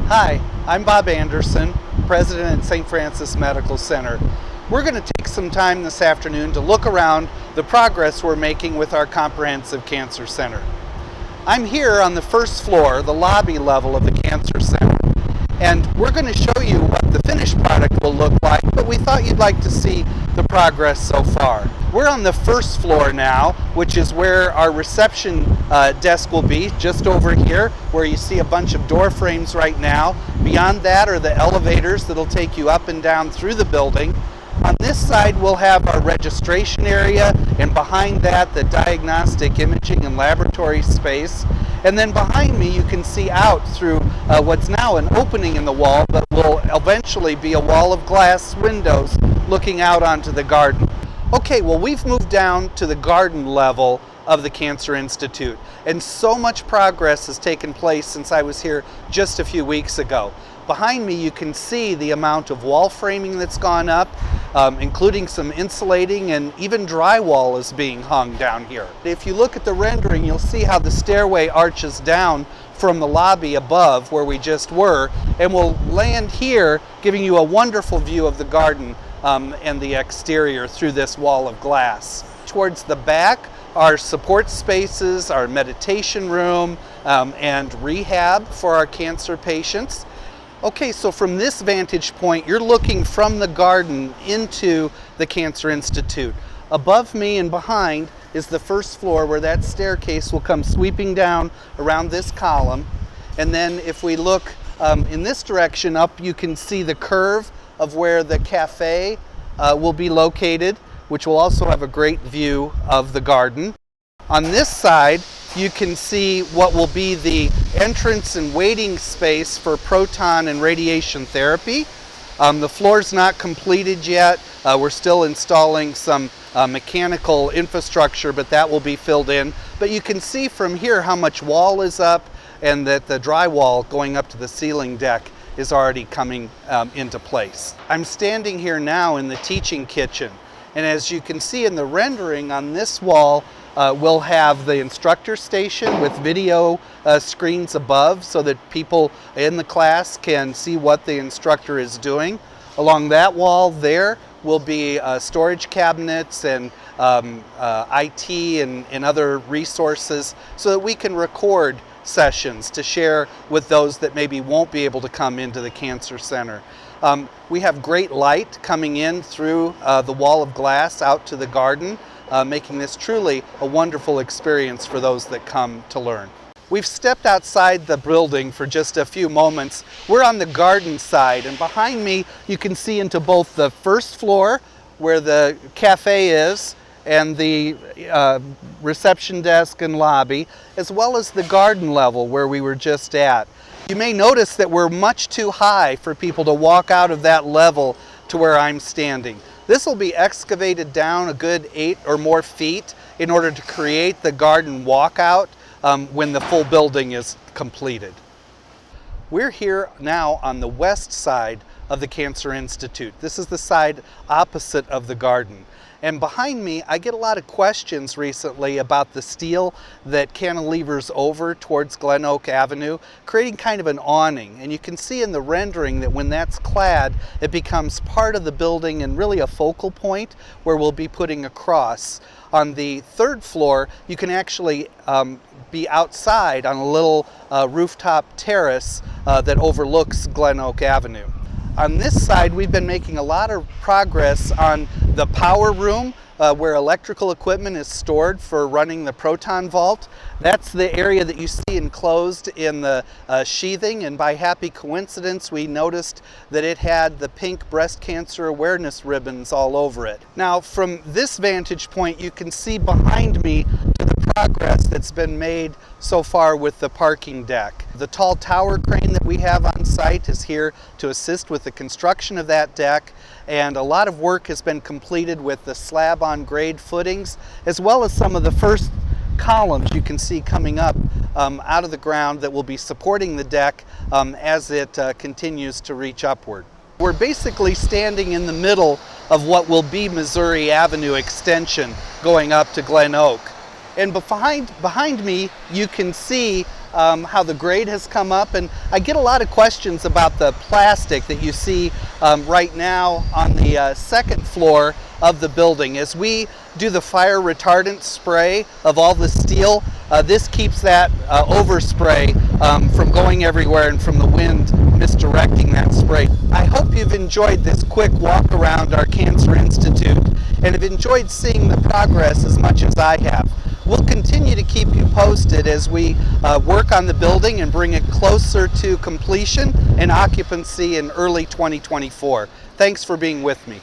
Hi, I'm Bob Anderson, President at St. Francis Medical Center. We're going to take some time this afternoon to look around the progress we're making with our Comprehensive Cancer Center. I'm here on the first floor, the lobby level of the Cancer Center, and we're going to show you what the finished product will look like, but we thought you'd like to see the progress so far. We're on the first floor now, which is where our reception desk will be, just over here, where you see a bunch of door frames right now. Beyond that are the elevators that'll take you up and down through the building. On this side we'll have our registration area, and behind that the diagnostic imaging and laboratory space. And then behind me you can see out through what's now an opening in the wall, but will eventually be a wall of glass windows looking out onto the garden. Okay, well, we've moved down to the garden level of the Cancer Institute, and so much progress has taken place since I was here just a few weeks ago. Behind me you can see the amount of wall framing that's gone up, including some insulating, and even drywall is being hung down here. If you look at the rendering, you'll see how the stairway arches down from the lobby above where we just were, and we'll land here giving you a wonderful view of the garden and the exterior through this wall of glass. Towards the back are support spaces, our meditation room, and rehab for our cancer patients. Okay, so from this vantage point, you're looking from the garden into the Cancer Institute. Above me and behind is the first floor, where that staircase will come sweeping down around this column. And then if we look in this direction up, you can see the curve of where the cafe will be located, which will also have a great view of the garden. On this side, you can see what will be the entrance and waiting space for proton and radiation therapy. The floor's not completed yet. We're still installing some mechanical infrastructure, but that will be filled in. But you can see from here how much wall is up, and that the drywall going up to the ceiling deck is already coming into place. I'm standing here now in the teaching kitchen, and as you can see in the rendering on this wall, we'll have the instructor station with video screens above so that people in the class can see what the instructor is doing. Along that wall there will be storage cabinets and IT and other resources so that we can record sessions to share with those that maybe won't be able to come into the Cancer Center. We have great light coming in through the wall of glass out to the garden, making this truly a wonderful experience for those that come to learn. We've stepped outside the building for just a few moments. We're on the garden side, and behind me you can see into both the first floor, where the cafe is, and the reception desk and lobby, as well as the garden level where we were just at. You may notice that we're much too high for people to walk out of that level to where I'm standing. This will be excavated down a good 8 or more feet in order to create the garden walkout when the full building is completed. We're here now on the west side of the Cancer Institute. This is the side opposite of the garden. And behind me, I get a lot of questions recently about the steel that cantilevers over towards Glen Oak Avenue, creating kind of an awning. And you can see in the rendering that when that's clad, it becomes part of the building and really a focal point where we'll be putting a cross. On the third floor, you can actually be outside on a little rooftop terrace that overlooks Glen Oak Avenue. On this side, we've been making a lot of progress on the power room, where electrical equipment is stored for running the proton vault. That's the area that you see enclosed in the sheathing, and by happy coincidence we noticed that it had the pink breast cancer awareness ribbons all over it. Now from this vantage point you can see behind me to the progress that's been made so far with the parking deck. The tall tower crane that we have on site is here to assist with the construction of that deck, and a lot of work has been completed with the slab on grade footings, as well as some of the first columns you can see coming up out of the ground that will be supporting the deck as it continues to reach upward. We're basically standing in the middle of what will be Missouri Avenue extension going up to Glen Oak. And behind me, you can see how the grade has come up, and I get a lot of questions about the plastic that you see right now on the second floor of the building. As we do the fire retardant spray of all the steel, this keeps that overspray from going everywhere and from the wind misdirecting that spray. I hope you've enjoyed this quick walk around our Cancer Institute and have enjoyed seeing the progress as much as I have. We'll continue to keep you posted as we work on the building and bring it closer to completion and occupancy in early 2024. Thanks for being with me.